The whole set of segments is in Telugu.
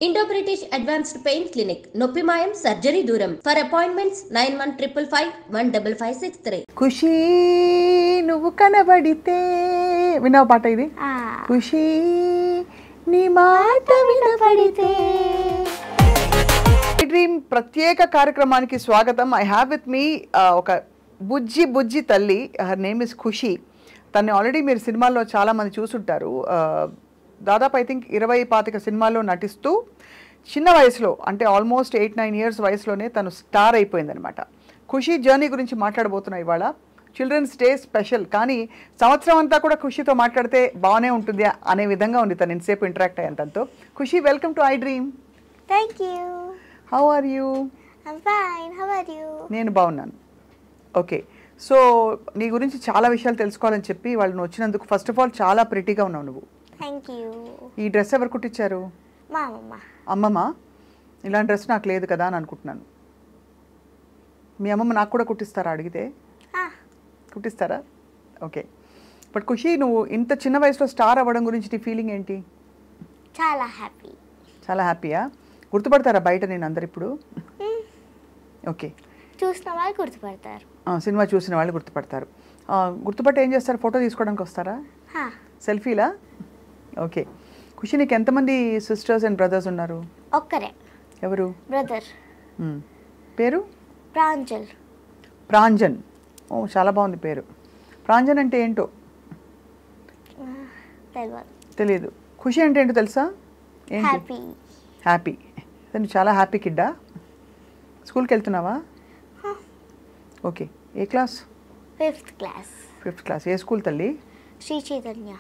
Indo British advanced pain clinic, నొప్పి మాయం, సర్జరీ దూరం. For appointments 9155556563. ఖుషీ నువ్వు కనబడితే విన్నావు పాట ఇది? ఖుషీ నీ మాట వినబడితే. డ్రీమ్ ప్రత్యేక కార్యక్రమానికి స్వాగతం. ఐ హ్యావ్ విత్ మీ ఒక బుజ్జి తల్లి. హర్ నేమ్ ఇస్ ఖుషీ. తను ఆల్రెడీ మీరు సినిమాల్లో చాలామంది చూసుంటారు. దాదాపు ఐ థింక్ 20-25 సినిమాల్లో నటిస్తూ చిన్న వయసులో, అంటే ఆల్మోస్ట్ 8-9 ఇయర్స్ వయసులోనే తను స్టార్ అయిపోయిందనమాట. ఖుషీ జర్నీ గురించి మాట్లాడబోతున్నాం ఇవాళ. చిల్డ్రన్స్ డే స్పెషల్, కానీ సంవత్సరం అంతా కూడా ఖుషీతో మాట్లాడితే బాగానే ఉంటుంది అనే విధంగా ఉంది తను ఇంతసేపు ఇంటరాక్ట్ అయ్యాను తనతో. Khushi, welcome to iDream. Thank you. How are you? I'm fine. How are you? నేను బాగున్నాను. ఓకే, సో నీ గురించి చాలా విషయాలు తెలుసుకోవాలని చెప్పి వాళ్ళని వచ్చినందుకు ఫస్ట్ ఆఫ్ ఆల్ చాలా ప్రిటీగా ఉన్నావు నువ్వు. Thank you. ఈ డ్రెస్ ఎవరు కుట్టించారు? మా అమ్మమ్మ. అమ్మమ్మ. ఇలాంటి డ్రెస్ నాకు లేదు కదా అని అనుకుంటున్నాను. మీ అమ్మమ్మ నాకు కూడా కుట్టిస్తారా అడిగితే? కుట్టిస్తారా? ఓకే. బట్ ఖుషి, నువ్వు ఇంత చిన్న వయసులో స్టార్ అవ్వడం గురించి నీ ఫీలింగ్ ఏంటి? చాలా హ్యాపీ. చాలా హ్యాపీయా? గుర్తుపడతారా బయట నేను అందరు ఇప్పుడు? ఓకే, చూసిన వాళ్ళు గుర్తుపడతారు. సినిమా చూసిన వాళ్ళు గుర్తుపడతారు. గుర్తుపట్టి ఏం చేస్తారు? ఫోటో తీసుకోవడానికి వస్తారా? సెల్ఫీలా? ఓకే. ఖుషి, నీకు ఎంతమంది సిస్టర్స్ అండ్ బ్రదర్స్ ఉన్నారు? ఒక్కరే. ఎవరు? బ్రదర్. పేరు? ప్రాంజల్. ప్రాంజన్. ఓ, చాలా బాగుంది పేరు. ప్రాంజన్ అంటే ఏంటో తెలియదు. ఖుషి అంటే ఏంటో తెలుసా? హ్యాపీ. హ్యాపీ. నువ్వు చాలా హ్యాపీ కిడ్డా? స్కూల్కి వెళ్తున్నావా? ఓకే. ఏ class? 5th class. 5th class. ఏ స్కూల్ తల్లి? శ్రీ చైతన్య.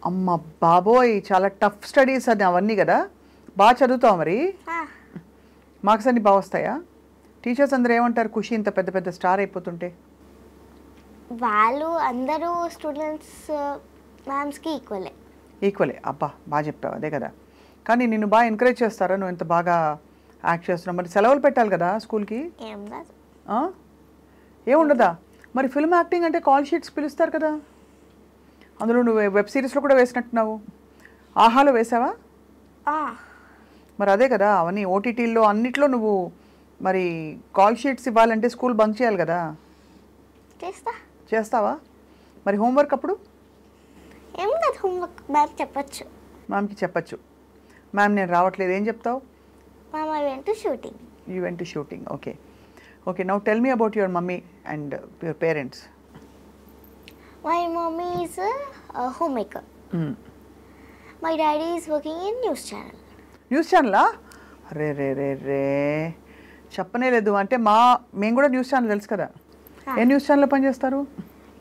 అమ్మ బాబోయ్, చాలా టఫ్ స్టడీస్ అది అవన్నీ కదా. బాగా చదువుతావు మరి? మార్క్స్ అన్నీ బాగా వస్తాయా? టీచర్స్ అందరూ ఏమంటారు ఖుషి ఇంత పెద్ద పెద్ద స్టార్ అయిపోతుంటే? వాళ్ళు అందరూ స్టూడెంట్స్ మ్యామ్స్కి ఈక్వలే. అబ్బా, బాగా చెప్పావు. అదే కదా. కానీ నిన్ను బాగా ఎంకరేజ్ చేస్తారా నువ్వు ఇంత బాగా యాక్ట్ చేస్తున్నావు? మరి సెలవులు పెట్టాలి కదా స్కూల్కి? ఏముండదా? మరి ఫిల్మ్ యాక్టింగ్ అంటే కాల్ షీట్స్ పిలుస్తారు కదా. అందులో నువ్వు వెబ్ సిరీస్లో కూడా వేసినట్టున్నావు. ఆహాలో వేసావా? మరి అదే కదా, అవన్నీ ఓటీటీల్లో అన్నిట్లో నువ్వు మరి కాల్ షీట్స్ ఇవ్వాలంటే స్కూల్ బంక్ చేయాలి కదా. చేస్తావా? మరి హోంవర్క్ అప్పుడు? హోంవర్క్ మ్యామ్ చెప్పచ్చు. మ్యామ్కి చెప్పచ్చు. మ్యామ్ నేను రావట్లేదు ఏం చెప్తావు? Mom, I went to shooting. You went to shooting, okay. Okay, now tell me about your mummy and your parents. My mommy is a homemaker. My daddy is working in news channel. News ఛానలా? రే రే రే రే చెప్పనే లేదు. అంటే మేము కూడా న్యూస్ ఛానల్ తెలుసు కదా. ఏ న్యూస్ ఛానల్లో పనిచేస్తారు?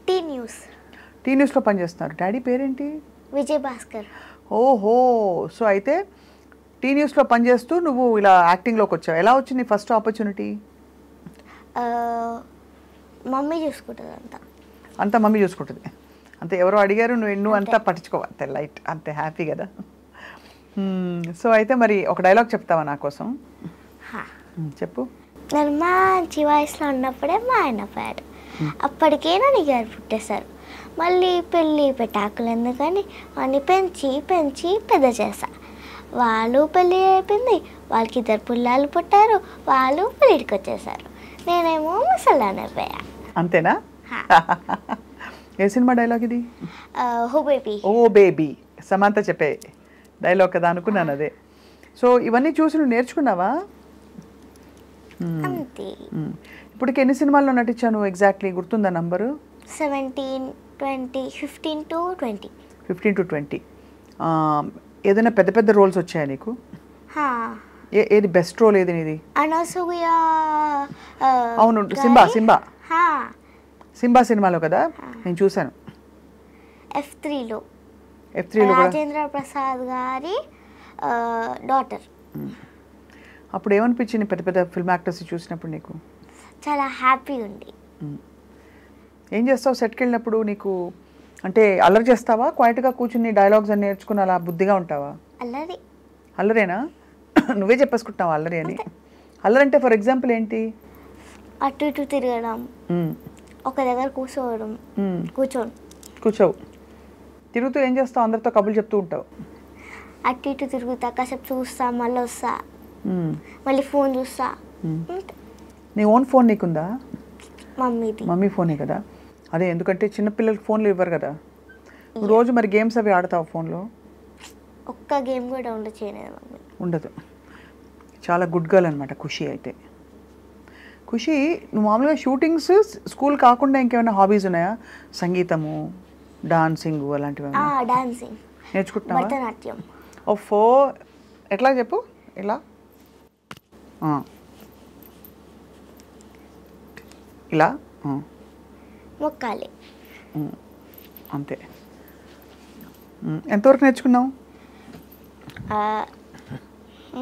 T News. టీ న్యూస్లో పనిచేస్తున్నారు. డాడీ పేరేంటి? విజయ్ భాస్కర్. ఓహో, సో అయితే టీ న్యూస్లో పనిచేస్తూ నువ్వు ఇలా యాక్టింగ్లోకి వచ్చావు. ఎలా వచ్చింది ఫస్ట్ ఆపర్చునిటీ? మమ్మీ చూసుకుంటుంది అంతా మమ్మీ చూసుకుంటుంది. అంతే, ఎవరో అడిగారు నువ్వు అంతా పట్టించుకో, అంతే లైట్, అంతే హ్యాపీ కదా. సో అయితే మరి ఒక డైలాగ్ చెప్తావా నా కోసం? చెప్పు. నేను మంచి వయసులో ఉన్నప్పుడే మా ఆయన పోయాడు. అప్పటికే నన్ను గారు పుట్టేశారు. మళ్ళీ పెళ్ళి పెటాకులు ఎందుకని వాడిని పెంచి పెంచి పెద్ద చేశా. వాళ్ళు పెళ్ళి అయిపోయింది, వాళ్ళకి 2 పిల్లలు పుట్టారు, వాళ్ళు పెళ్ళికి వచ్చేసారు. నేనేమో ముసలానే పోయా. అంతేనా? ఏ సినిమా డైలాగ్ ఇది? ఓ బేబీ. ఓ బేబీ. సమంత చెప్పే డైలాగ్ కదా అనుకున్నాను. అదే. సో ఇవన్నీ చూసి నువ్వు నేర్చుకున్నావా? అంతే. ఇప్పటికి ఎన్ని సినిమాల్లో నటించాను ఎగ్జాక్ట్లీ గుర్తుందా నంబరు? 17, 20, 15 to 20. 15 to 20. ఏదైనా పెద్ద పెద్ద రోల్స్ వచ్చాయా నీకు? ఏది బెస్ట్ రోల్ ఏది నీది? అనసూయ. అవును, సింబా సినిమాలో కదా నేను చూశాను. F3లో రాజేంద్ర ప్రసాద్ గారి డాటర్. అప్పుడు ఏమనిపించింది పెద్ద పెద్ద ఫిల్మ్ యాక్టర్స్ చూసినప్పుడు నీకు? చాలా హ్యాపీ ఉంది. ఏం చేస్తావు సెట్కి వెళ్ళినప్పుడు? నీకు అంటే అల్లరి చేస్తావా? క్వైట్గా కూర్చుని డైలాగ్స్ అన్ని నేర్చుకుని అలా బుద్ధిగా ఉంటావా? అల్లరేనా? నువ్వే చెప్పేసుకుంటున్నావు అల్లరి అని. అల్లరి అంటే ఫర్ ఎగ్జాంపుల్ ఏంటి? అటు ఇటు తిరగడం, ఒక దగ్గర కూర్చోవు. తిరుగుతూ ఏం చేస్తావు? అందరితో కబుర్లు చెప్తూ ఉంటావు. అటు ఇటు తిరుగుతా, కాసేపు చూస్తా, మళ్ళీ వస్తా, మళ్ళీ ఫోన్ చూస్తా. నీ ఓన్ ఫోన్ నీకుందా? మమ్మీది. మమ్మీ ఫోనే కదా. అదే, ఎందుకంటే చిన్నపిల్లలకి ఫోన్లు ఇవ్వరు కదా. రోజు మరి గేమ్స్ అవి ఆడతావు ఫోన్లో? ఒక్క గేమ్ కూడా డౌన్లోడ్ చేయలేదు మమ్మీ. ఉండదు. చాలా గుడ్ గర్ల్ అనమాట ఖుషి. అయితే ఖుషి, నువ్వు మామూలుగా షూటింగ్స్ స్కూల్ కాకుండా ఇంకేమైనా హాబీస్ ఉన్నాయా? సంగీతము, డాన్సింగ్ అలాంటివి డాన్సింగ్ నేర్చుకుంటున్నావా? భరతనాట్యం. ఓఫో, ఎట్లా చెప్పు. ఇలా ఇలా మొక్కాలి. అంతే. ఎంతవరకు నేర్చుకున్నావు?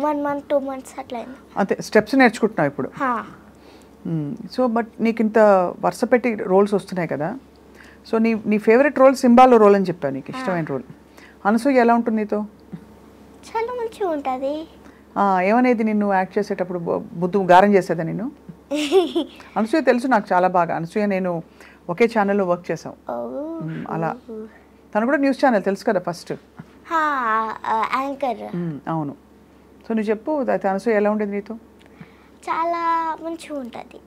1 month 2 months అట్లా అయింది. అంతే, స్టెప్స్ నేర్చుకుంటున్నావు ఇప్పుడు. సో బట్ నీకు ఇంత వరుస పెట్టి రోల్స్ వస్తున్నాయి కదా. సో నీ ఫేవరెట్ రోల్ సింబాలో రోల్ అని చెప్పాను, నీకు ఇష్టమైన రోల్. అనసూయ ఎలా ఉంటుంది నీతో? చాలా మంచిగా ఉంటుంది. ఏమనేది నిన్ను యాక్ట్ చేసేటప్పుడు? బుద్ధు గారం చేసేదా నిన్ను? అనసూయ తెలుసు నాకు చాలా బాగా. అనసూయ నేను ఒకే ఛానల్లో వర్క్ చేసాం. అలా తను కూడా న్యూస్ ఛానల్ తెలుసు కదా ఫస్ట్ యాంకర్. అవును. సో నువ్వు చెప్పు, అయితే అనసూయ ఎలా ఉండేది నీతో? చాలా మంచిగా ఉంటుంది.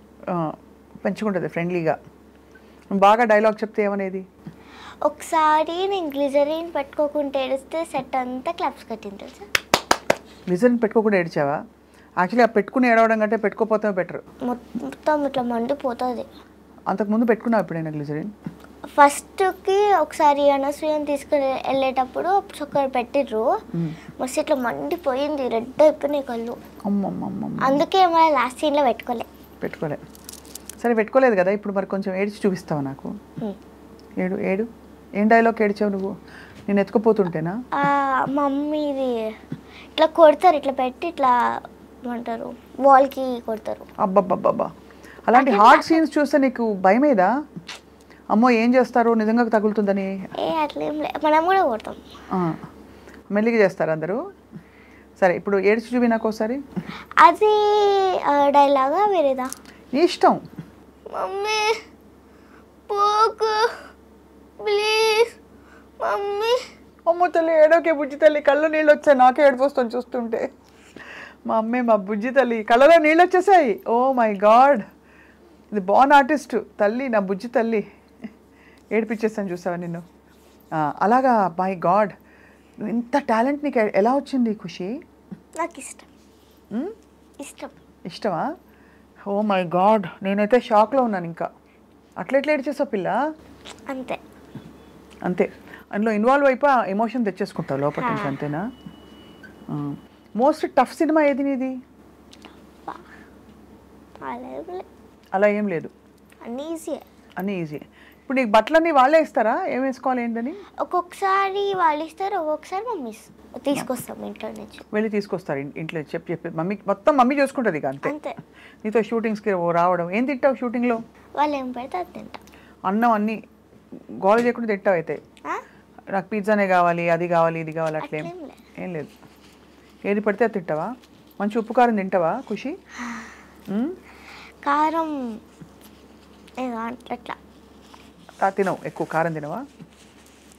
మంచిగా ఉంటుంది, ఫ్రెండ్లీగా. బాగా డైలాగ్ చెప్తే ఏమనేది? ఒకసారి నేను గ్లిజరిన్ పెట్టుకోకుండా ఏడిస్తే సెట్ అంతా క్లాప్స్ కట్టింది తెలుసా. గ్లిజరిన్ పెట్టుకోకుండా ఏడిచావా? యాక్చువల్లీ ఆ పెట్టుకుని ఏడవడం కంటే పెట్టుకోపోతే బెటర్. మొత్తం ఇట్లా మండిపోతుంది. అంతకుముందు పెట్టుకున్నావు ఎప్పుడైనా గ్లిజరిన్? ఫస్ట్కి ఒకసారి అనసూయని తీసుకుని వెళ్ళేటప్పుడు ఒకరు పెట్టిర్రు, మస్తు ఇట్లా మండిపోయింది, రెడ్ అయిపోయినాయి కళ్ళు. అందుకే మళ్ళీ లాస్ట్ సీన్లో పెట్టుకోలే. సరే పెట్టుకోలేదు కదా, ఇప్పుడు మరి కొంచెం ఏడ్చి చూపిస్తావా నాకు? ఏడు. ఏం డైలాగ్ ఏడ్చావు నువ్వు? నేను ఎత్తుకుపోతుంటేనా? మమ్మీది ఇట్లా కొడతారు, ఇట్లా పెట్టి ఇట్లా ఏమంటారు వాల్కి కొడతారు. అబ్బబ్బబ్బబ్బా, అలాంటి హార్డ్ సీన్స్ చూస్తే నీకు భయమేదా? అమ్మో ఏం చేస్తారు, నిజంగా తగులుతుందని? అట్లేం లేదు, మనం కూడా కొడతాం. మెల్లిగా చేస్తారు అందరూ. సరే ఇప్పుడు ఏడ్చి చూపి నాకు ఒకసారి. అది డైలాగా వేరేదా? నీ ఇష్టం. మమ్మీ పోకు ప్లీజ్ మమ్మీ. అమ్మో తల్లి, ఏడోకే బుజ్జి తల్లి, కళ్ళు నీళ్ళు వచ్చాయి, నాకే ఏడుపు వస్తుంది చూస్తుంటే. మా అమ్మే, మా బుజ్జి తల్లి కళ్ళలో నీళ్ళు వచ్చేసాయి. ఓ మై గాడ్, ఇది బాన్ ఆర్టిస్ట్ తల్లి, నా బుజ్జి తల్లి. ఏడిపించేస్తాను చూసావా నిన్ను. అలాగా, మై గాడ్, ఇంత టాలెంట్ నీకు ఎలా వచ్చింది ఖుషి? నాకు ఇష్టమా? ఓ మై గాడ్, నేనైతే షాక్లో ఉన్నాను. ఇంకా అట్లా ఏడ్చేసావు పిల్ల? అంతే, అందులో ఇన్వాల్వ్ అయిపో ఎమోషన్ తెచ్చేసుకుంటావు లోపల నుంచి, అంతేనా? మోస్ట్ టఫ్ సినిమా ఏది నీది? అలా ఏం లేదు, అన్నీ ఈజీ. ఇప్పుడు నీకు బట్టలన్నీ వాళ్ళే ఇస్తారా, ఏం వేసుకోవాలి ఏంటని? ఒక్కొక్కసారి వాళ్ళు ఇస్తారు, ఒక్కొక్కసారి మమ్మీ తీసుకొస్తాం ఇంట్లో నుంచి. వెళ్ళి తీసుకొస్తారు ఇంట్లో చెప్పి మమ్మీ, మొత్తం మమ్మీ చూసుకుంటుంది ఇక. అంతే. నీతో షూటింగ్స్కి రావడం. ఏం తింటావు షూటింగ్లో? వాళ్ళు ఏం పెడితే అది తింటా. అన్నం అన్నీ గోల చేయకుండా తింటావు అయితే? నాకు పిజ్జానే కావాలి, అది కావాలి, ఇది కావాలి, అట్లేం ఏం లేదు, ఏది పడితే అది తింటావా? మంచి ఉప్పు కారం తింటావా ఖుషి? కారం అట్లా తినవు, ఎక్కువ కారం తినవా?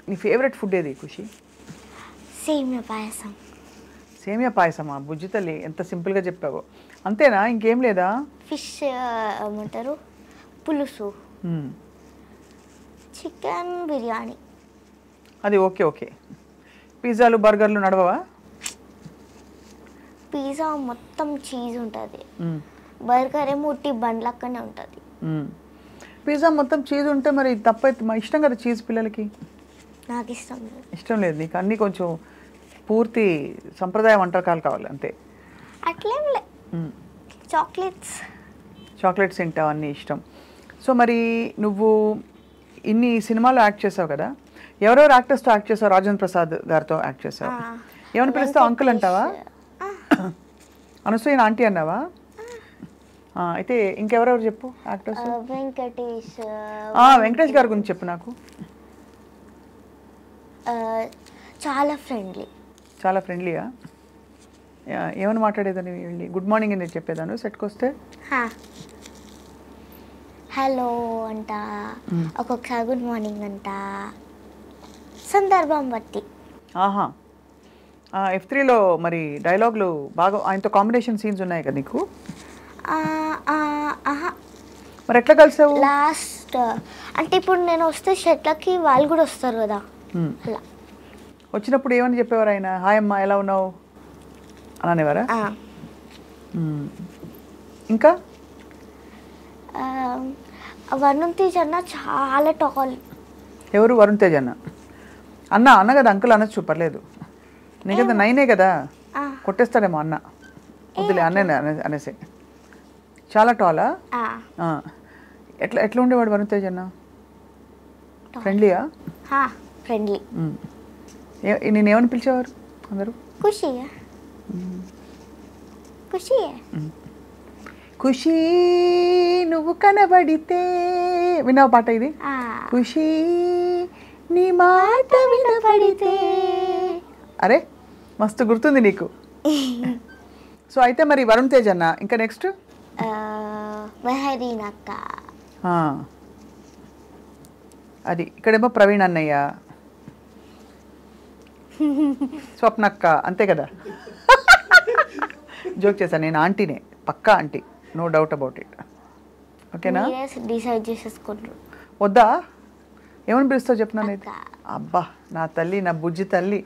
నీ ఫేవరెట్ ఫుడ్ ఏది ఖుషి? సేమియా పాయసం. సేమియా పాయసమా? బుజ్జి తల్లి, ఎంత సింపుల్గా చెప్పావు. అంతేనా, ఇంకేం లేదా? ఫిష్ ఏమంటారు, పులుసు, చికెన్ బిర్యానీ. అది ఓకే. పిజ్జాలు బర్గర్లు నడవవా? పిజ్జా మొత్తం చీజ్ ఉంటుంది, బర్గర్ ఏమో ఉట్టి బండ్లక్కనే ఉంటుంది. పిజ్జా మొత్తం చీజ్ ఉంటే మరి తప్పైతే, మా ఇష్టం కదా చీజ్ పిల్లలకి. నాకు ఇష్టం లేదు నీకు, అన్నీ కొంచెం పూర్తి సంప్రదాయ వంటకాలు కావాలి అంతే. అట్లేం లే, చాక్లెట్స్ తింటావు, అన్నీ ఇష్టం. సో మరి నువ్వు ఇన్ని సినిమాలో యాక్ట్ చేసావు కదా, ఎవరెవరు యాక్టర్స్తో యాక్ట్ చేసావు? రాజేంద్ర ప్రసాద్ గారితో యాక్ట్ చేసావు. ఏమని పిలుస్తావు? అంకుల్ అంటావా? అనసూయ ఆంటీ అన్నావా? అయితే ఇంకెవరెవరు చెప్పు యాక్టర్స్? వెంకటేష్ గారి గురించి చెప్పు నాకు. చాలా ఫ్రెండ్లీయా? ఏమని మాట్లాడేదని వెళ్ళి గుడ్ మార్నింగ్ అని చెప్పేదాను సెట్కి వస్తే? హలో అంట, ఒక్కొక్కసారి గుడ్ మార్నింగ్ అంట, సందర్భం బట్టి. F3లో మరి డైలాగులు బాగా ఆయనతో కాంబినేషన్ సీన్స్ ఉన్నాయి కదా నీకు? మరి ఎట్లా కలిసావు? లాస్ట్ అంటే ఇప్పుడు నేను వస్తే షెట్లకి వాళ్ళు కూడా వస్తారు కదా, అలా వచ్చినప్పుడు ఏమని చెప్పేవారు ఆయన? హాయ్ అమ్మా ఎలా ఉన్నావు అనేవారా? ఇంకా వరుణ్ తేజ్ అన్న చాలా టాల్. ఎవరు? వరుణ్ తేజ్ అన్న. అన్న కదా, అంకుల్ అనొచ్చు పర్లేదు. నీ కదా 9 కదా, కొట్టేస్తాడేమో అన్న. వద్దులే అన్నే అనేసి. చాలా టాలా? ఎట్లా ఉండేవాడు వరుణ్ తేజ్ అన్న? ఫ్రెండ్లీయా? ఫ్రెండ్లీ. నేనేమని పిలిచేవారు అందరూ? ఖుషి ఖుషి ఖుషి నువ్వు కనబడితే. విన్నావు పాట ఇది? ఖుషి నీ మాట వినబడితే. అరే మస్తు గుర్తుంది నీకు. సో అయితే మరి వరుణ్ తేజ్ అన్న, ఇంకా నెక్స్ట్ మెహరీన్ అక్క. అది ఇక్కడేమో ప్రవీణ్ అన్నయ్య, స్వప్నక్క, అంతే కదా? జోక్ చేశాను, నేను ఆంటీనే, పక్కా aunty, no doubt about it. ఓకేనా? డిసైడ్ చేసేసుకుంటారు. వద్దా? ఏమని పిలుస్తావు చెప్పినాను అయితే? అబ్బా నా తల్లి, నా బుజ్జి తల్లి,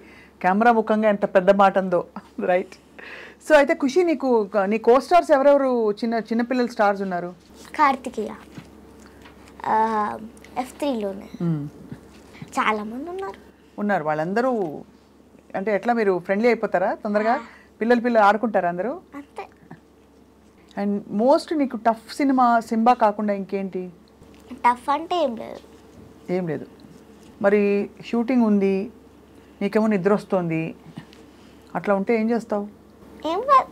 కెమెరా ముఖంగా ఎంత పెద్ద మాట ఉందో. రైట్. సో అయితే ఖుషి, నీ కో స్టార్స్ ఎవరెవరు? చిన్నపిల్లల స్టార్స్ ఉన్నారు? కార్తికేయ F3లోనే చాలా మంది ఉన్నారు. వాళ్ళందరూ అంటే ఎట్లా మీరు ఫ్రెండ్లీ అయిపోతారా తొందరగా? పిల్లలు ఆడుకుంటారా అందరూ? అంతే. అండ్ మోస్ట్ నీకు టఫ్ సినిమా సింబా కాకుండా ఇంకేంటి? టఫ్ అంటే ఏం లేదు. మరి షూటింగ్ ఉంది, నీకేమో నిద్ర వస్తుంది, అట్లా ఉంటే ఏం చేస్తావు? ఏం కాదు,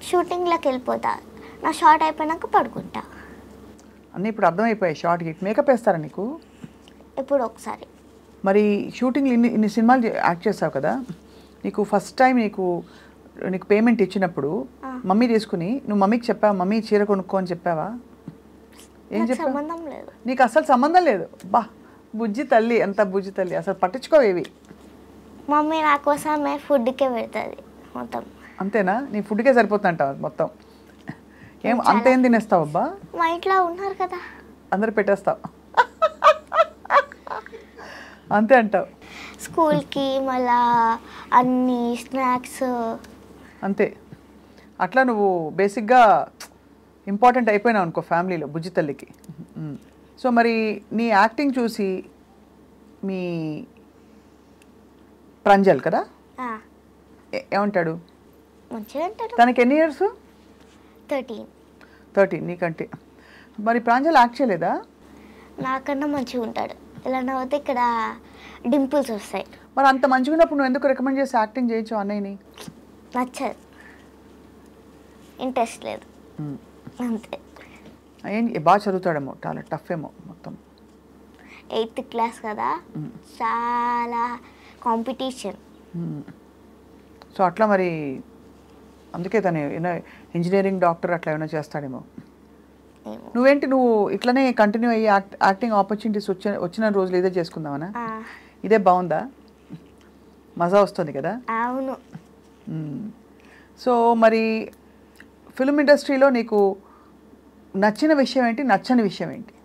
షూటింగ్లోకి వెళ్ళిపోతా, నా షార్ట్ అయిపోయినాక పడుకుంటా. అన్నీ ఇప్పుడు అర్థమైపోయాయి. షార్ట్కి మేకప్ వేస్తారా నీకు? ఇప్పుడు ఒకసారి. మరి షూటింగ్లు ఇన్ని సినిమాలు యాక్ట్ చేస్తావు కదా, నీకు ఫస్ట్ టైం నీకు పేమెంట్ ఇచ్చినప్పుడు మమ్మీ తీసుకుని నువ్వు మమ్మీకి చెప్పావా? మమ్మీ చీర కొనుక్కో అని చెప్పావా? ఏం చెప్పావు? సంబంధం లేదు. నీకు అసలు సంబంధం లేదు? బా బుజ్జి తల్లి, ఎంత బుజ్జి తల్లి, అసలు పట్టించుకోవేవి. మమ్మీ నా కోసమే ఫుడ్కే పెడుతుంది మొత్తం. అంతేనా? నీ ఫుడ్కే సరిపోతుందంటావు మొత్తం? అంతేం తినేస్తావు అబ్బా? మా ఇంట్లో ఉన్నారు కదా, అందరు పెట్టేస్తావు, అంతే అంటావు? స్కూల్కి మళ్ళా అన్ని స్నాక్స్ అంతే. అట్లా నువ్వు బేసిక్గా ఇంపార్టెంట్ అయిపోయినావు అనుకో ఫ్యామిలీలో, బుజ్జి తల్లికి. సో మరి నీ యాక్టింగ్ చూసి మీ ప్రంజల్ కదా ఏమంటాడు? మంచిగా అంటాడు. తనకి ఎన్ని ఇయర్స్? 13. నీకంటే. మరి ప్రాంజల్ యాక్ట్ చేయలేదా? నాకన్నా మంచిగా ఉంటాడు. ఇలా నవ్వుతే ఇక్కడ డింపుల్స్ వస్తాయి. మరి అంత మంచిగా ఉన్నప్పుడు నువ్వు ఎందుకు రికమెండ్ చేసి యాక్టింగ్ చేయొచ్చు అన్నయ్యని? నచ్చదు, ఇంట్రెస్ట్ లేదు, అంతే. బాగా చదువుతాడేమో, చాలా టఫ్ ఏమో మొత్తం. 8th క్లాస్ కదా, చాలా కాంపిటీషన్. సో అట్లా మరి అందుకే తను ఇంజనీరింగ్, డాక్టర్ అట్లా ఏమైనా చేస్తాడేమో. నువ్వేంటి, నువ్వు ఇట్లనే కంటిన్యూ అయ్యి యాక్టింగ్ ఆపర్చునిటీస్ వచ్చిన రోజులు ఇదే చేసుకుందామనా? ఇదే బాగుందా? మజా వస్తుంది కదా? అవును. సో మరి ఫిల్మ్ ఇండస్ట్రీలో నీకు నచ్చిన విషయం ఏంటి, నచ్చని విషయం ఏంటి?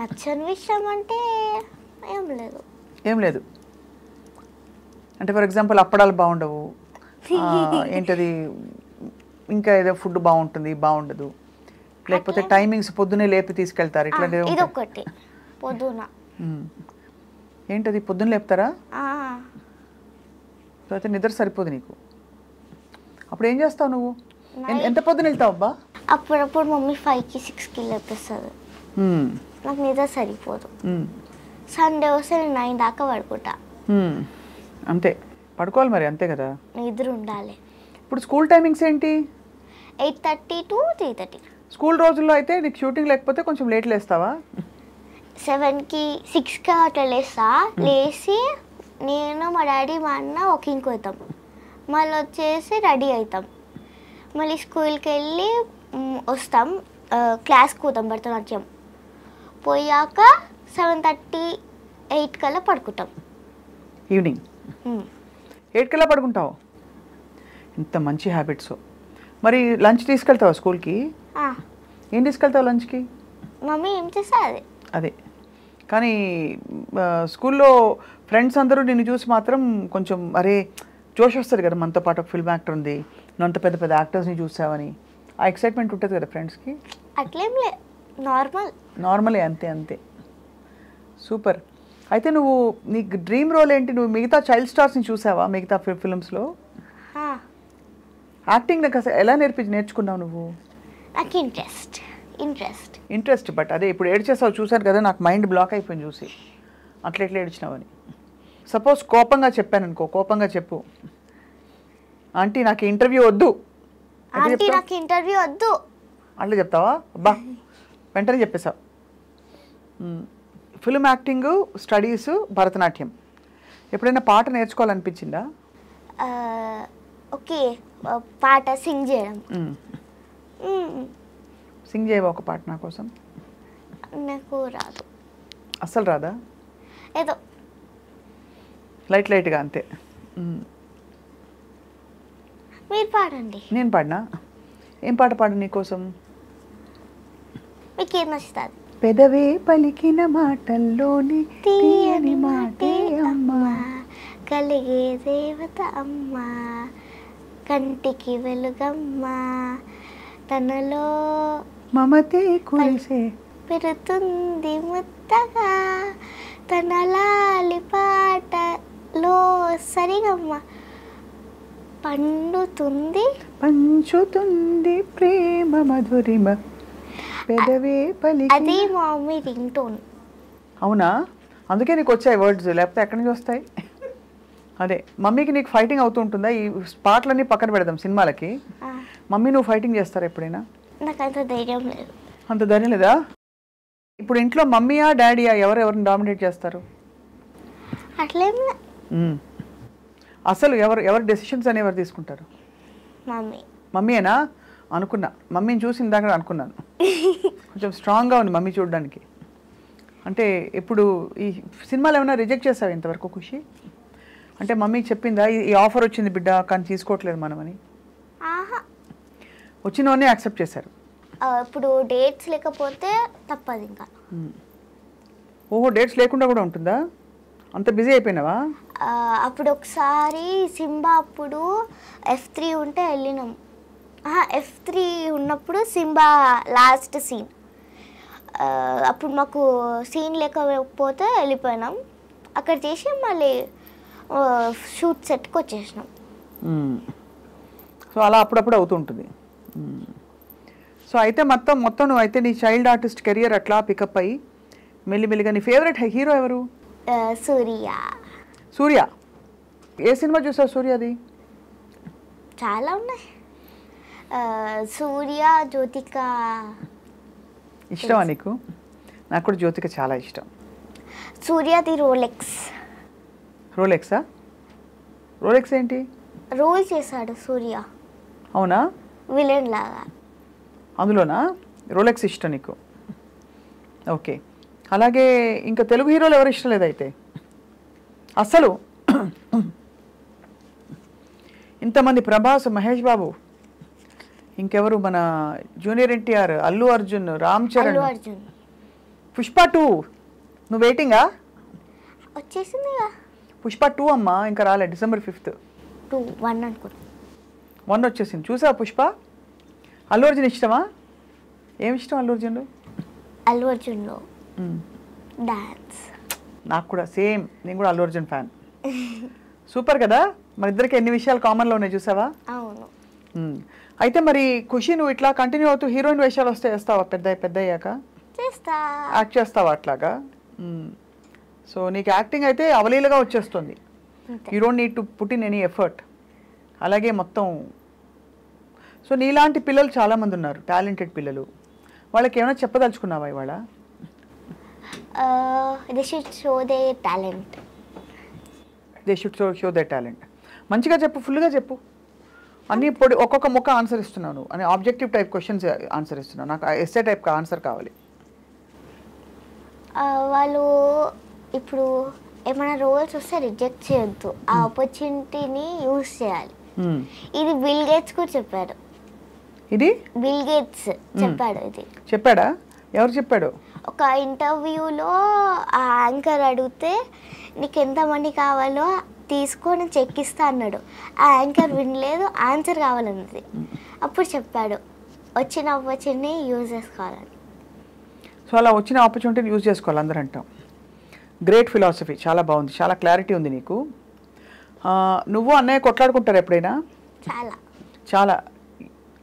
నచ్చని విషయం అంటే ఏం లేదు. అంటే ఫర్ ఎగ్జాంపుల్ అప్పడాలు బాగుండవు, ఏంటది ఇంకా ఏదో ఫుడ్ బాగుండదు, లేకపోతే టైమింగ్స్ పొద్దునే లేపి తీసుకెళ్తారు, ఇట్లా ఇదొకటి. పొద్దున ఏంటది పొద్దున్న లేపుతారా? అయితే నిద్ర సరిపోదు నీకు. అప్పుడు ఏం చేస్తావు నువ్వు? ఎంత పొద్దున వెళ్తావు అబ్బా? అప్పుడప్పుడు మమ్మీ 5కి 6కి లేపిస్తుంది, నాకు నిద్ర సరిపోదు. సండే వస్తే నేను 9 దాకా పడుకుంటా. అంతే, పడుకోవాలి మరి, అంతే కదా, నిద్ర ఉండాలి. ఇప్పుడు స్కూల్ టైమింగ్స్ ఏంటి? 8:30 to 3:30. స్కూల్ రోజుల్లో అయితే నీకు షూటింగ్ లేకపోతే కొంచెం లేట్ లేస్తావా? 7కి 6కి అట్లా లేచి నేను మా డాడీ మా అన్న వాకింగ్కి పోతాం, మళ్ళీ వచ్చేసి రెడీ అవుతాం, మళ్ళీ స్కూల్కి వెళ్ళి వస్తాం, క్లాస్కి పోతాం భరతనాట్యం, పోయాక 7:30, 8 కల్లా పడుకుంటాం. ఈవినింగ్ 8 పడుకుంటావు? ఇంత మంచి హ్యాబిట్స్. మరి లంచ్ తీసుకెళ్తావా స్కూల్కి? ఏం తీసుకెళ్తావు లంచ్కి? మమ్మీ ఏం చేస్తా అదే. కానీ స్కూల్లో ఫ్రెండ్స్ అందరూ నిన్ను చూసి మాత్రం కొంచెం అరే జోష్ వస్తుంది కదా, మనతో పాటు ఒక ఫిల్మ్ యాక్టర్ ఉంది, నువ్వు అంత పెద్ద పెద్ద యాక్టర్స్ని చూసావని ఆ ఎక్సైట్మెంట్ ఉంటుంది కదా ఫ్రెండ్స్కి? అట్లేం లే, నార్మలే, అంతే అంతే. సూపర్. అయితే నువ్వు నీకు డ్రీమ్ రోల్ ఏంటి? నువ్వు మిగతా చైల్డ్ స్టార్స్ని చూసావా మిగతా ఫిల్మ్స్లో? యాక్టింగ్ నాకు అసలు ఎలా నేర్చుకున్నావు నువ్వు? నాకు ఇంట్రెస్ట్. బట్ అదే ఇప్పుడు ఏడ్చేసావు చూసాను కదా, నాకు మైండ్ బ్లాక్ అయిపోయింది చూసి, అట్లా ఎట్లా ఏడ్చినావని. సపోజ్ కోపంగా చెప్పాను అనుకో, కోపంగా చెప్పు, ఆంటీ నాకు ఇంటర్వ్యూ వద్దు అట్లా చెప్తావా? అబ్బా వెంటనే చెప్పేశావు. Film acting, studies, Bharatanatyam. ఎప్పుడైనా పాట నేర్చుకోవాలనిపించిందా? ఓకే, పాట సింగ్ చేయడం. సింగ్ చేయవా ఒక పాట నా కోసం? నాకు రాదు. అస్సలు రాదా? ఏదో లైట్గా అంతే. మీరు పాడండి. నేను పాడినా? ఏం పాట పాడు నీకోసం? మీకేం నచ్చుతుంది? పెదవే పలికిన మాటల్లోని తీయని మాటే అమ్మా, కలిగే దేవత అమ్మా, కంటికి వెలుగమ్మా, తనలో మమతే కురిసే పెరుతుంది ముత్తగా, తన లాలి పాటలో సరిగమ్మ పంచుతుంది ప్రేమ మధురిమ, పెదవే పలికి. అది మా మమ్మీ రింగ్ టోన్. అవునా? అందుకే నీకు వచ్చాయి వర్డ్స్, లేకపోతే ఎక్కడి నుంచి వస్తాయి? అదే మమ్మీకి నీకు ఫైటింగ్ అవుతూ ఉంటుందా? ఈ పాటలన్నీ పక్కన పెడదాం, సినిమాలకి మమ్మీ నువ్వు ఫైటింగ్ చేస్తారా ఎప్పుడైనా? నాకు అంత ధైర్యం లేదు. అంత ధైర్యం లేదా? ఇప్పుడు ఇంట్లో మమ్మీయా డాడీయా ఎవరిని డామినేట్ చేస్తారు? అట్లేం లే. అసలు ఎవరు డెసిషన్స్ అని ఎవరు తీసుకుంటారు? మమ్మీయేనా? అనుకున్నా, మమ్మీని చూసి ఇందాక అనుకున్నాను కొంచెం స్ట్రాంగ్గా ఉంది మమ్మీ చూడడానికి. అంటే ఇప్పుడు ఈ సినిమాలు ఏమైనా రిజెక్ట్ చేసావు ఇంతవరకు ఖుషి? అంటే మమ్మీకి చెప్పిందా ఈ ఆఫర్ వచ్చింది బిడ్డ కానీ తీసుకోవట్లేదు మనమని? వచ్చినవన్నీ యాక్సెప్ట్ చేశారు. ఇప్పుడు డేట్స్ లేకపోతే తప్పదు ఇంకా. ఓహో, డేట్స్ లేకుండా కూడా ఉంటుందా? అంత బిజీ అయిపోయినావా? అప్పుడు ఒకసారి సింబా అప్పుడు F3 ఉంటే వెళ్ళినాం. F3 ఉన్నప్పుడు సింబా లాస్ట్ సీన్, అప్పుడు మాకు సీన్ లేకపోతే వెళ్ళిపోయినాం. అక్కడ చేసి మళ్ళీ షూట్ సెట్కి వచ్చేసినాం. సో అలా అప్పుడప్పుడు అవుతుంటుంది. సో అయితే మొత్తం నువ్వు అయితే నీ చైల్డ్ ఆర్టిస్ట్ కెరియర్ అట్లా పికప్ అయ్యి మెల్లిమెల్లిగా. నీ ఫేవరెట్ హీరో ఎవరు? సూర్య. ఏ సినిమా చూసావు సూర్యది? చాలా ఉన్నాయి. సూర్య, జ్యోతిక. ఇష్టమా నీకు? నాకు కూడా జ్యోతిక చాలా ఇష్టం. సూర్యది రోలెక్సా? రోలెక్స్ ఏంటి? రోల్ చేశాడు సూర్య. అవునా? విలన్ లాగా. అందులోనా? రోలెక్స్ ఇష్టం నీకు? ఓకే. అలాగే ఇంకా తెలుగు హీరోలు ఎవరు ఇష్టం లేదైతే అసలు? ఇంతమంది, ప్రభాస్, మహేష్ బాబు, ఇంకెవరు, మన జూనియర్ ఎన్టీఆర్, అల్లు అర్జున్, రామ్ చరణ్, పుష్ప 2. నువ్వు వెయిటింగా? వచ్చేసిందిగా పుష్ప 2 అమ్మా, ఇంకా రాలే. December 5th. 1 అనుకుంటా. 1 వచ్చేసింది. చూసావా పుష్ప? అల్లు అర్జున్ ఇష్టమా? ఏమి ఇష్టం అల్లు అర్జున్లో? అల్లు అర్జున్లో డాన్స్. నాకు కూడా సేమ్, నేను కూడా అల్లు అర్జున్ ఫ్యాన్. సూపర్ కదా, మన ఇద్దరికి ఎన్ని విషయాలు కామన్లో ఉన్నాయి చూసావా? అవును. అయితే మరి ఖుషి, నువ్వు ఇట్లా కంటిన్యూ అవుతూ హీరోయిన్ వేషాలు వస్తే వేస్తావా పెద్ద అయ్యాక? యాక్ట్ చేస్తావా అట్లాగా? సో నీకు యాక్టింగ్ అయితే అవలీలగా వచ్చేస్తుంది. You don't need to put in any effort. అలాగే మొత్తం. సో నీలాంటి పిల్లలు చాలామంది ఉన్నారు, టాలెంటెడ్ పిల్లలు. వాళ్ళకి ఏమైనా చెప్పదలుచుకున్నావా ఇవాళ? They should show their talent. మంచిగా చెప్పు, ఫుల్గా చెప్పు. అన్నీ ఒక్కొక్క మొక్క ఆన్సర్ ఇస్తున్నాను అని ఆబ్జెక్టివ్ టైప్ క్వశ్చన్స్ ఆన్సర్ ఇస్తున్నాను. నాకు ఎస్ఏ టైప్ ఆన్సర్ కావాలి. వాళ్ళు ఇప్పుడు ఏమైనా రోల్స్ వస్తే రిజెక్ట్ చేయొద్దు, ఆ ఆపర్చునిటీని యూజ్ చేయాలి. ఇది బిల్ గేట్స్ కూడా చెప్పాడు. ఇది బిల్ గేట్స్ చెప్పాడు. ఇది చెప్పాడా? ఎవరు చెప్పాడు? ఒక ఇంటర్వ్యూలో ఆ యాంకర్ అడిగితే నీకు ఎంతమంది కావాలో తీసుకొని చెక్ ఇస్తా అన్నాడు. ఆ యాంకర్ వినలేదు, ఆన్సర్ కావాలన్నది. అప్పుడు చెప్పాడు వచ్చిన ఆపర్చునిటీ యూజ్ చేసుకోవాలని. సో అలా వచ్చిన ఆపర్చునిటీని యూజ్ చేసుకోవాలి అందరూ అంటాం. గ్రేట్ ఫిలాసఫీ, చాలా బాగుంది, చాలా క్లారిటీ ఉంది నీకు. నువ్వు అన్నయ్య కొట్లాడుకుంటారు ఎప్పుడైనా? చాలా చాలా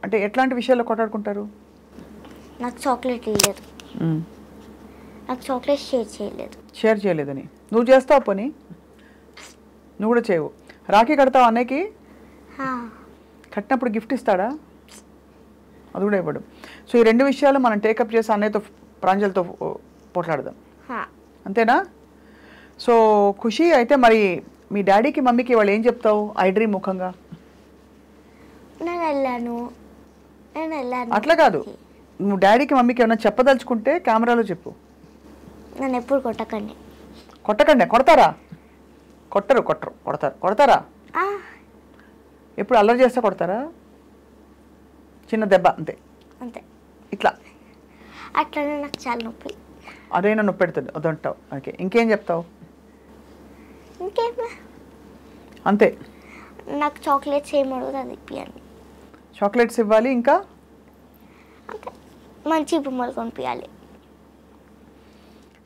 అంటే ఎట్లాంటి విషయాల్లో కొట్లాడుకుంటారు? నాకు చాక్లెట్ ఇవ్వలేదు, నాకు చాక్లెట్ షేర్ చేయలేదని. నువ్వు చేస్తావు పని? నువ్వు కూడా చేయవు. రాఖీ కడతావు అన్నయ్యకి? కట్టినప్పుడు గిఫ్ట్ ఇస్తాడా? అది కూడా ఇవ్వడు. సో ఈ రెండు విషయాలు మనం టేకప్ చేసి అన్నయ్యతో ప్రాంజలతో పోట్లాడదాం, అంతేనా? సో ఖుషి, అయితే మరి మీ డాడీకి మమ్మీకి వాళ్ళు ఏం చెప్తావు ఐ డ్రీమ్ ముఖంగా? నేను వెళ్ళాను. అట్లా కాదు, నువ్వు డాడీకి మమ్మీకి ఏమైనా చెప్పదలుచుకుంటే కెమెరాలో చెప్పు. నన్ను ఎప్పుడు కొట్టకండి. కొడతారా? కొడతారా? ఎప్పుడు అల్లరి చేస్తే కొడతారా? చిన్న దెబ్బ అంతే. ఇట్లా అట్లనే నాకు చాలా నొప్పి. అదైనా నొప్పి పెడుతుంది వద్దంటావు. ఓకే, ఇంకేం చెప్తావు? అంతే. నాకు చాక్లెట్స్ ఏమడుగుతుంది అది ఇప్పియండి. చాక్లెట్స్ ఇవ్వాలి, ఇంకా అంతే, మంచి బొమ్మలు కొనిపించాలి.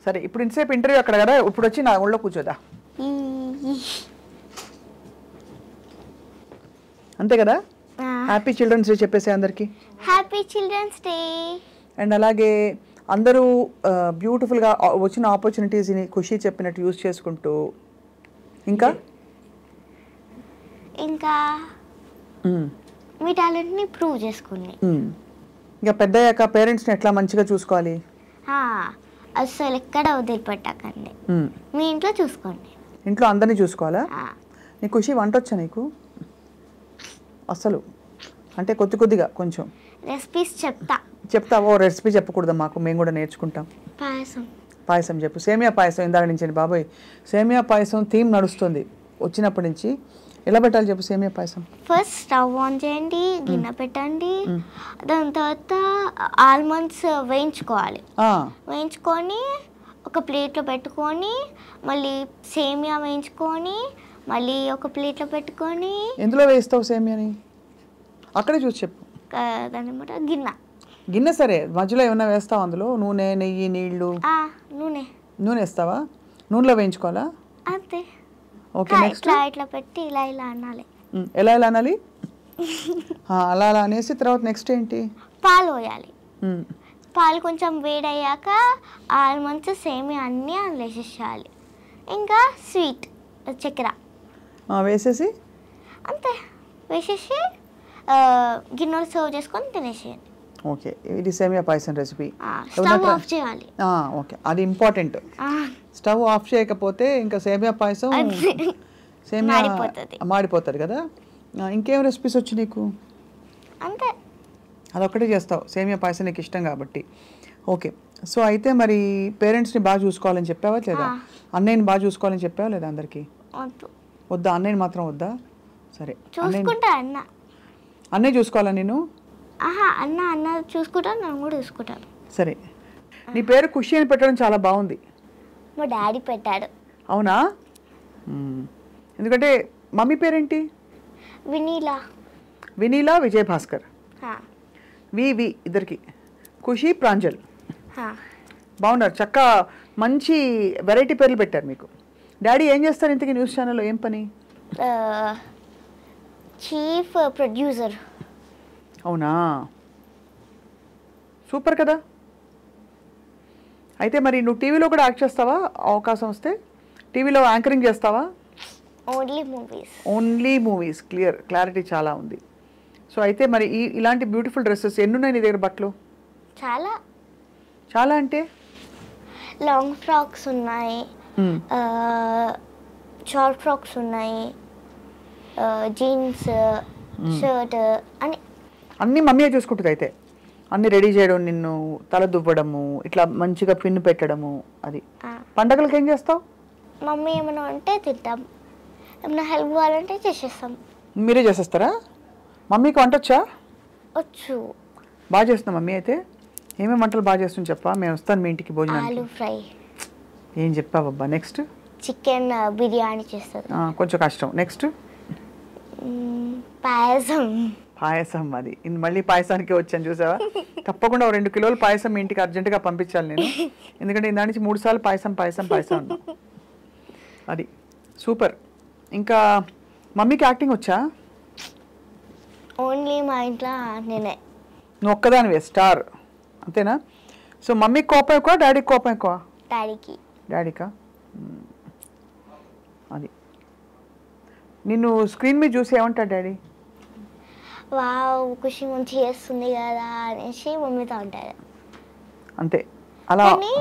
సరే, ఇప్పుడు ఇంతసేపు ఇంటర్వ్యూ అక్కడ కదా, ఇప్పుడు వచ్చి నా ఒళ్ళో కూర్చోదా? అంతే కదా? హ్యాపీ చిల్డ్రన్స్ డే చెప్పేసే అందరికి. Happy children's day. అండ్ అలాగే అందరూ బ్యూటిఫుల్గా వచ్చిన ఆపర్చునిటీస్ని ఖుషి చెప్పినట్టు యూజ్ చేసుకుంటూ ఇంకా మీ టాలెంట్ని ప్రూవ్ చేసుకోండి. ఇంకా పెద్దయ్యాక పేరెంట్స్ని ఎట్లా మంచిగా చూసుకోవాలి, అసలు ఎక్కడ వదిలిపెట్టకండి. మీ ఇంట్లో చూసుకోండి. ఇంట్లో అందరినీ చూసుకోవాలా? నీకు ఖుషి వంట వచ్చా నీకు? అసలు అంటే కొద్దిగా కొంచెం రెసిపీస్ చెప్తావో? రెసిపీ చెప్పకూడదు మాకు, మేము కూడా నేర్చుకుంటాం. పాయసం చెప్పు. సేమియా పాయసం ఇందాక నుంచి బాబాయ్, సేమియా పాయసం థీమ్ నడుస్తుంది వచ్చినప్పటి నుంచి. ఎలా పెట్టాలి చెప్పు సేమియా పాయసం? ఫస్ట్ స్టవ్ ఆన్ చేయండి, గిన్నె పెట్టండి, దాని తర్వాత ఆల్మండ్స్ వేయించుకొని ఒక ప్లేట్లో పెట్టుకొని, మళ్ళీ సేమియా వేయించుకొని మళ్ళీ ఒక ప్లేట్లో పెట్టుకొని. ఎందులో వేస్తావు సేమియాని? అక్కడే చూసి చెప్పు. దాని గిన్నె సరే, మధ్యలో ఏమైనా వేస్తావు అందులో? నూనె, నెయ్యి, నీళ్లు? నూనె వేస్తావా? నూనెలో వేయించుకోవాలా? అంతే. ఓకే, నెక్స్ట్ ఇట్లా పెట్టి ఇలా అనాలి. ఎలా అనాలి? అలా అనేసి తర్వాత నెక్స్ట్ ఏంటి? పాలు పోయాలి. పాలు కొంచెం వేడయ్యాక ఆల్మండ్స్ సేమియా అన్నీ అందులో వేసేసేయాలి. ఇంకా స్వీట్ చక్కెర వేసేసి అంతే వేసేసి గిన్నెలు సర్వ్ చేసుకొని తినేసేయండి. ఓకే, ఇది సేమియా పాయసం రెసిపీ. స్టవ్ ఆఫ్ చేయాలి. ఓకే, అది ఇంపార్టెంట్. స్టవ్ ఆఫ్ చేయకపోతే ఇంకా సేమియా పాయసం మాడిపోతుంది కదా. ఇంకేం రెసిపీస్ వచ్చి నీకు? అంతే, అదొక్కటే చేస్తావు. సేమియా పాయసం నీకు ఇష్టం కాబట్టి. ఓకే, సో అయితే మరి పేరెంట్స్ని బాగా చూసుకోవాలని చెప్పావా లేదా? అన్నయ్యని బాగా చూసుకోవాలని చెప్పావా లేదా? అందరికీ వద్దా? అన్నయ్యని మాత్రం వద్దా? సరే, అన్నయ్య చూసుకోవాలా నేను? అన్న చూసుకుంటాను, నన్ను కూడా చూసుకుంటాను. సరే, నీ పేరు ఖుషి అని పెట్టడం చాలా బాగుంది. మా డాడీ పెట్టాడు. అవునా? ఎందుకంటే మమ్మీ పేరేంటి? వినీలా విజయభాస్కర్. వి ఇద్దరికి ఖుషి, ప్రాంజల్. బాగున్నారు, చక్కగా మంచి వెరైటీ పేర్లు పెట్టారు మీకు. డాడీ ఏం చేస్తారు ఇంతకీ న్యూస్ ఛానల్లో? ఏం పని? Chief producer. అవునా, సూపర్ కదా. అయితే మరి నువ్వు టీవీలో కూడా యాక్ట్ చేస్తావా అవకాశం వస్తే? టీవీలో యాంకరింగ్ చేస్తావా? Only movies. క్లారిటీ చాలా ఉంది. సో అయితే మరి ఇలాంటి బ్యూటిఫుల్ డ్రెస్సెస్ ఎన్ని ఉన్నాయి నీ దగ్గర బట్టలు? చాలా అంటే లాంగ్ ఫ్రాక్స్ ఉన్నాయి, షార్ట్ ఫ్రాక్స్ ఉన్నాయి, జీన్స్, షర్ట్ అన్నీ మమ్మీయే చూసుకుంటుంది. అయితే అన్నీ రెడీ చేయడం, నిన్ను తల దువ్వడము, ఇట్లా మంచిగా పిన్ను పెట్టడము. అది పండగలకి ఏం చేస్తావు? మమ్మీ ఏమైనా అంటే తింటాం, ఏమైనా హెల్ప్ కావాలంటే చేసేస్తాం. మీరే చేసేస్తారా? మమ్మీకి వంట వచ్చా? వచ్చు. బాగా చేస్తున్నా మమ్మీ. అయితే ఏమేమి వంటలు బాగా చేస్తుంది చెప్పా, మేము వస్తాను మీ ఇంటికి భోజనానికి. ఆలు ఫ్రై. ఏం చెప్పావబ్బా? నెక్స్ట్ చికెన్ బిర్యానీ చేస్తుంది. కొంచెం కష్టం. నెక్స్ట్ పాయసం. పాయసం. అది మళ్ళీ పాయసానికి వచ్చాను చూసావా? తప్పకుండా 2 కిలోలు పాయసం మీ ఇంటికి అర్జెంటుగా పంపించాలి నేను, ఎందుకంటే ఇందా నుంచి 3 సార్లు పాయసం పాయసం పాయసం అన్నా. అది సూపర్. ఇంకా మమ్మీకి యాక్టింగ్ వచ్చా? ఓన్లీ మా ఇంట్లో నేనే. నువ్వు ఒక్కదానివే స్టార్, అంతేనా? సో మమ్మీకి కోపం ఎక్కువ, డాడీకి కోపం ఎక్కువ? డాడీకి. డాడీకా? అది నిన్ను స్క్రీన్ మీద చూసి ఏమంటాడు డాడీ? వావ్ ఖుషి మంచి చేస్తుంది కదా అనేసి మమ్మీతో ఉంటారు. అంతే. అలా కానీ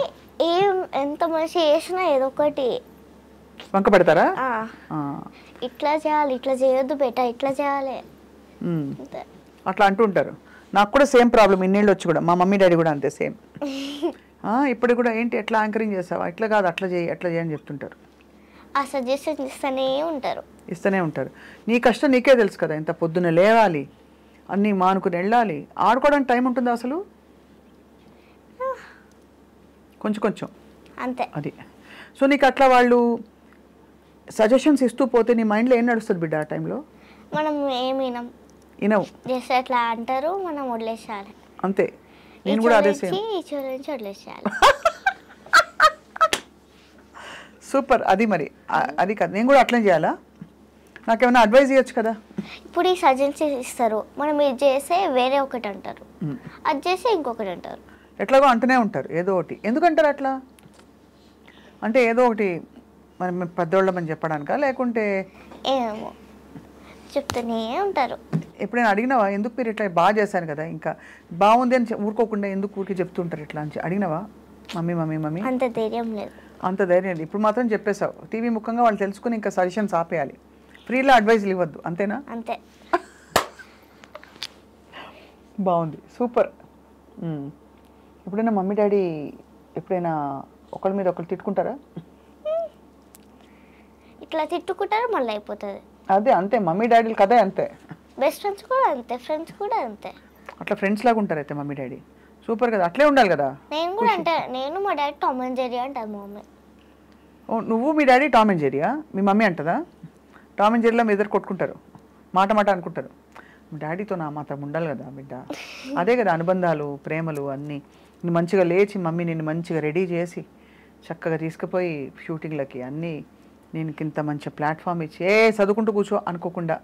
ఎంత మంచి చేసినా ఏదో ఒకటి వంక పెడతారా? ఇట్లా చేయాలి, ఇట్లా చేయొద్దు బేటా, ఇట్లా చేయాలి అట్లా అంటూ ఉంటారు. నాకు కూడా సేమ్ ప్రాబ్లం, ఇన్నేళ్ళు వచ్చి కూడా మా మమ్మీ డాడీ కూడా అంతే సేమ్. ఇప్పుడు కూడా ఏంటి ఎట్లా యాంకరింగ్ చేస్తావా, ఇట్లా కాదు అట్లా చేయి అట్లా చేయి అని చెప్తుంటారు. ఆ సజెషన్ ఇస్తూనే ఉంటారు. నీ కష్టం నీకే తెలుసు కదా, ఇంత పొద్దున్న లేవాలి, అన్నీ మానుకుని వెళ్ళాలి, ఆడుకోవడానికి టైం ఉంటుందా అసలు? కొంచెం కొంచెం అంతే. అది. సో నీకు అట్లా వాళ్ళు సజెషన్స్ ఇస్తూ పోతే నీ మైండ్లో ఏం నడుస్తుంది బిడ్డ ఆ టైంలో? మనం వినవు, జస్ట్ అట్లా అంటారు, మనం వదిలేసేయాలి అంతే. నేను కూడా అదే సేమ్. వదిలేసేయాలి. సూపర్. అది మరి అది కాదు, నేను కూడా అట్లనే చేయాలా? నాకేమైనా అడ్వైజ్ ఇవ్వచ్చు కదా? ఇప్పుడు ఈ సజెషన్స్ ఇస్తారు, మనం ఇది చేస్తే వేరే ఒకటి అంటారు, అది చేస్తే ఇంకొకటి అంటారు, ఎట్లాగో అంటూనే ఉంటారు ఏదో ఒకటి. ఎందుకంటారు అట్లా? అంటే ఏదో ఒకటి మరి మేము పెద్దోళ్ళమని చెప్పడానికా, లేకుంటే ఏమో చెప్తూనే ఉంటారు. ఎప్పుడైనా అడిగినావా ఎందుకు మీరు ఇట్లా బాగా చేశాను కదా ఇంకా బాగుంది అని ఊరుకోకుండా ఎందుకు ఊరికి చెప్తుంటారు ఇట్లా అని అడిగినావా? మమ్మీ మమ్మీ మమ్మీ అంత ధైర్యం లేదు. అంత ధైర్యం లేదు. ఇప్పుడు మాత్రం చెప్పేశావు, టీవీ ముఖంగా వాళ్ళు తెలుసుకుని ఇంకా సజెషన్స్ ఆపేయాలి, ఫ్రీలో అడ్వైజ్లు ఇవ్వద్దు, అంతేనా? అంతే. బాగుంది, సూపర్. ఎప్పుడైనా మమ్మీ డాడీ ఎప్పుడైనా ఒకరి మీద ఒకరు తిట్టుకుంటారా? ఇట్లా తిట్టుకుంటారు మళ్ళీ అయిపోతుంది. అదే అంతే, మమ్మీ డాడీలు కదే అంతే. బెస్ట్ ఫ్రెండ్స్ కూడా అంతే, ఫ్రెండ్స్ కూడా అంతే. అట్లా ఫ్రెండ్స్ లాగా ఉంటారు అయితే మమ్మీ డాడీ. సూపర్ కదా, అట్లే ఉండాలి కదా. నేను కూడా అంటే నేను మా డాడీ టామ్ అండ్ జెర్రీ అంటారు మా మమ్మీ. ఓ నువ్వు మీ డాడీ టామ్ అండ్ జెర్రీయా? మీ మమ్మీ అంటదా? టామ్ అండ్ జెర్రీలో మీ ఇద్దరు కొట్టుకుంటారు, మాట మాట అనుకుంటారు. డాడీతో నా మాత్రం ఉండాలి కదా బిడ్డ, అదే కదా అనుబంధాలు ప్రేమలు అన్నీ. నువ్వు మంచిగా లేచి మమ్మీ నిన్ను మంచిగా రెడీ చేసి చక్కగా తీసుకుపోయి షూటింగ్లకి అన్నీ నేను ఇంత మంచి ప్లాట్ఫామ్ ఇచ్చి చదువుకుంటూ కూర్చో అనుకోకుండా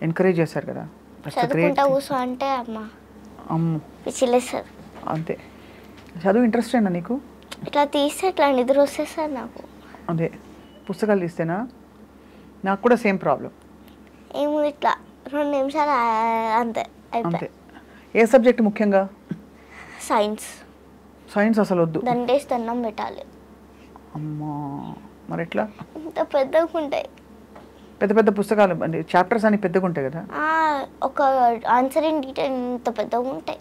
ఎంకరేజ్ చేశారు కదా. చదువుకుంటా కూర్చో అంటే అమ్మ పిచ్చిలేస్తారు. అంతే. చదువు ఇంట్రెస్ట్ అయినా నీకు? ఇట్లా తీస్తే ఇట్లా నిద్ర వస్తే సార్ నాకు. అదే పుస్తకాలు తీస్తేనా? నాకు కూడా సేమ్ ప్రాబ్లం. ఏమో ఇట్లా 2 నిమిషాలు అంతే అంతే. ఏ సబ్జెక్ట్ ముఖ్యంగా? సైన్స్. సైన్స్ అసలు వద్దు, దండేసి దండం పెట్టాలి. అమ్మా మరి ఎట్లా? ఇంత పెద్దగా ఉంటాయి, పెద్ద పెద్ద పుస్తకాలు అంటే చాప్టర్స్ అని పెద్దగా ఉంటాయి కదా. ఒక ఆన్సరింగ్ డీటెయిల్ ఇంత పెద్దగా ఉంటాయి.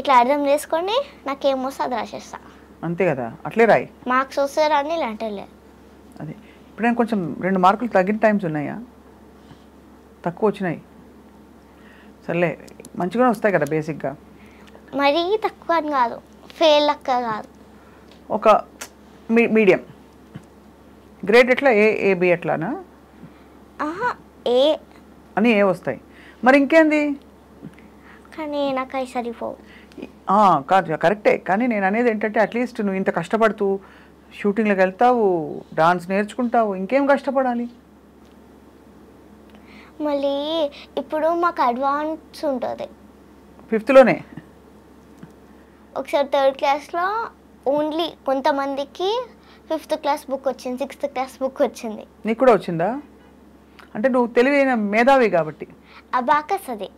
ఇట్లా అర్థం చేసుకొని నాకేమొస్తే అది రాసేస్తా. అంతే కదా, అట్లే రాయి. మార్క్స్ వస్తారా అని ఇలాంటి. అదే ఇప్పుడైనా కొంచెం 2 మార్కులు తగ్గిన టైమ్స్ ఉన్నాయా? తక్కువ వచ్చినాయి? సర్లే మంచిగానే వస్తాయి కదా బేసిక్గా. మరీ తక్కువ అని కాదు, ఫెయిల్ లెక్క కాదు, ఒక మీడియం. గ్రేడ్ ఎట్లా? A B ఎట్లానా? ఏ అని ఏ వస్తాయి మరి ఇంకేంది? కానీ నాకు అవి సరిపోవు. కాదు కరెక్టే, కానీ నేను అనేది ఏంటంటే అట్లీస్ట్ నువ్వు ఇంత కష్టపడుతూ షూటింగ్లకు వెళ్తావు, డాన్స్ నేర్చుకుంటావు, ఇంకేం కష్టపడాలి? మళ్ళీ ఇప్పుడు మాకు అడ్వాన్స్ ఉంటుంది 5th ఒకసారి 3rd క్లాస్లో ఓన్లీ కొంతమందికి 5th క్లాస్ బుక్ వచ్చింది, 6th క్లాస్ బుక్ వచ్చింది. నీకు కూడా వచ్చిందా? అంటే నువ్వు తెలివైన మేధావి కాబట్టి. అబాకస్ అది.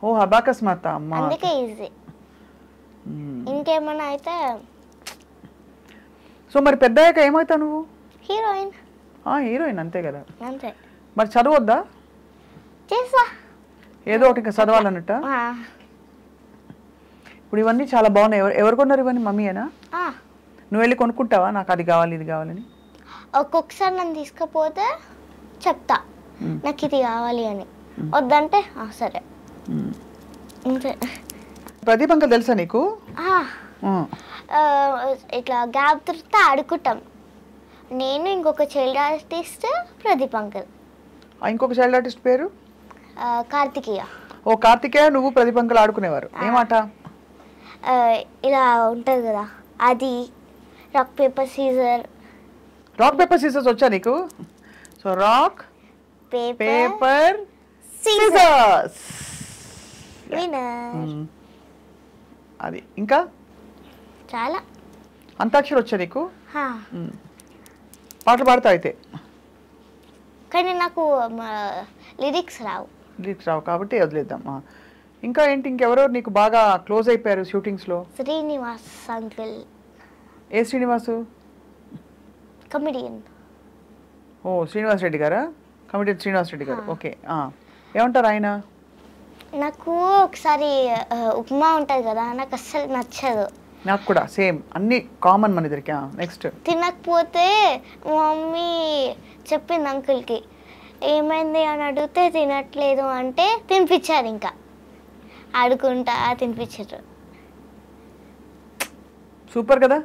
ఓ అబాకస్ మాత అమ్మ, అందుకే ఈజీ. ఇంకేమన్నా అయితే. సో మరి పెద్దయ్యాక ఏమవుతావు నువ్వు? హీరోయిన్. హీరోయిన్ అంతే కదా. అంతే. మరి చదవద్దా? చేసా ఏదో ఒకటి ఇంకా చదవాలన్నట్ట. ఇప్పుడు ఇవన్నీ చాలా బాగున్నాయి. ఎవరు కొన్నారు ఇవన్నీ? మమ్మీయేనా? నువ్వు వెళ్ళి కొనుక్కుంటావా నాకు అది కావాలి ఇది కావాలని? ఒక్కొక్కసారి నన్ను తీసుకపోతే చెప్తా నాకు ఇది కావాలి అని, వద్దంటే సరే అంతే. ప్రదీప్ అంకుల్ తెలుసా నీకు? ఇట్లా గ్యాప్ దొరికితే ఆడుకుంటాం, నేను ఇంకొక చైల్డ్ ఆర్టిస్ట్ ప్రదీప్ అంకుల్. ఇంకొక చైల్డ్ ఆర్టిస్ట్ పేరు కార్తికేయ. ఓ కార్తికేయ, నువ్వు ప్రదీప్ అంకుల్ ఆడుకునేవారు ఏమాట? ఇలా ఉంటుంది కదా అది, rock paper scissor. Rock paper scissors వచ్చా నీకు? సో రాక్ పేపర్ సీజర్స్ అది. ఇంకా చాలా అంతాక్షరి వచ్చా నీకు? పాటలు పాడతావు అయితే? కానీ నాకు లిరిక్స్ రావు. లిరిక్స్ రావు కాబట్టి వదిలేద్దాం. ఇంకా ఏంటి, ఇంకెవరో నీకు బాగా క్లోజ్ అయిపోయారు షూటింగ్స్లో? శ్రీనివాస్ అంకుల్. ఏ శ్రీనివాసు? కమెడియన్. ఓ శ్రీనివాస్ రెడ్డి గారా? కమెడియన్ శ్రీనివాస్ రెడ్డి గారు. ఓకే, ఏమంటారు ఆయన? నాకు ఒకసారి ఉప్మా ఉంటుంది కదా, నాకు అస్సలు నచ్చదు. నాకు కూడా సేమ్, అన్ని కామన్ మన ఇద్దరికి. నెక్స్ట్ తినకపోతే మమ్మీ చెప్పింది అంకుల్కి, ఏమైంది అని అడిగితే తినట్లేదు అంటే తినిపించారు, ఇంకా ఆడుకుంటా తినిపించారు. సూపర్ కదా,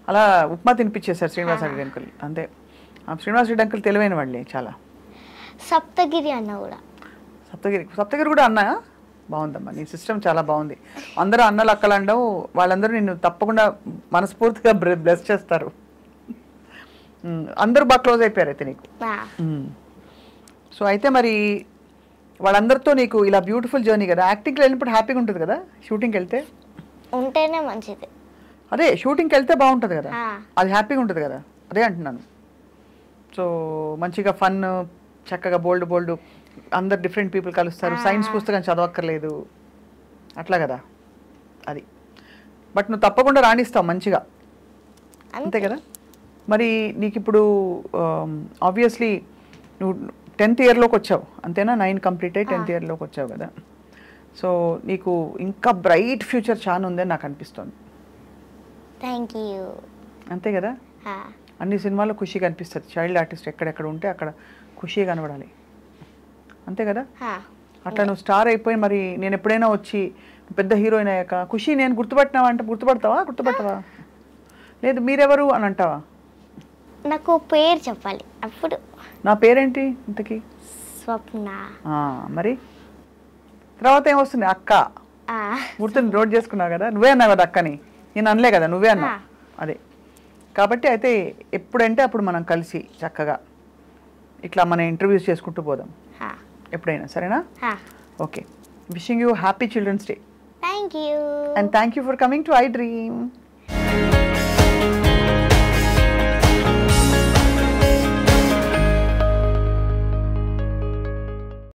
అలా ఉప్మా తినిపించేశారు శ్రీనివాస్ రెడ్డి అంకుల్. అంతే, శ్రీనివాస్ రెడ్డి అంకుల్ తెలివైన వాళ్ళే చాలా. సప్తగిరి అన్న కూడా. సప్తగిరి కూడా అన్న? బాగుందమ్మా, నీ సిస్టమ్ చాలా బాగుంది. అందరూ అన్నలు అక్కలు అండవు, వాళ్ళందరూ నిన్ను తప్పకుండా మనస్ఫూర్తిగా బ్లెస్ చేస్తారు. అందరూ బాగా క్లోజ్ అయిపోయారు అయితే నీకు. సో అయితే మరి వాళ్ళందరితో నీకు ఇలా బ్యూటిఫుల్ జర్నీ కదా. యాక్టింగ్కి వెళ్ళినప్పుడు హ్యాపీగా ఉంటుంది కదా, షూటింగ్కి వెళ్తే ఉంటేనే మంచిది. అదే షూటింగ్కి వెళ్తే బాగుంటుంది కదా, అది హ్యాపీగా ఉంటుంది కదా, అదే అంటున్నాను. సో మంచిగా ఫన్, చక్కగా బోల్డ్ అందరు డిఫరెంట్ పీపుల్ కలుస్తారు, సైన్స్ పుస్తకం చదవక్కర్లేదు, అట్లా కదా అది. బట్ నువ్వు తప్పకుండా రాణిస్తావు మంచిగా, అంతే కదా. మరి నీకు ఇప్పుడు ఆబ్వియస్లీ నువ్వు 10th ఇయర్లోకి వచ్చావు అంతేనా? 9 కంప్లీట్ అయ్యి 10th ఇయర్లోకి వచ్చావు కదా. సో నీకు ఇంకా బ్రైట్ ఫ్యూచర్ చాలా ఉందని నాకు అనిపిస్తుంది. Thank you. అంతే కదా, అన్ని సినిమాల్లో ఖుషి కనిపిస్తుంది. చైల్డ్ ఆర్టిస్ట్ ఎక్కడెక్కడ ఉంటే అక్కడ ఖుషి కనబడాలి, అంతే కదా. అట్లా నువ్వు స్టార్ అయిపోయి మరి నేను ఎప్పుడైనా వచ్చి పెద్ద హీరోయిన్ అయ్యాక ఖుషి నేను గుర్తుపట్టినావా అంటే గుర్తుపడతావా? లేదు మీరెవరు అని అంటావా? నాకు పేరు చెప్పాలి అప్పుడు. నా పేరేంటి ఇంతకీ? స్వప్న. మరి తర్వాత ఏమొస్తుంది? అక్క. గుర్తుని నోట్ చేసుకున్నావు కదా, నువ్వే అన్నావు కదా అక్కని, నేను అనలే కదా, నువ్వే అన్నావు. అదే కాబట్టి అయితే ఎప్పుడంటే అప్పుడు మనం కలిసి చక్కగా ఇట్లా మన ఇంటర్వ్యూస్ చేసుకుంటూ పోదాం ఎప్పుడైనా, సరేనా? Okay, wishing you happy children's day. Thank you. And thank you for coming to iDream.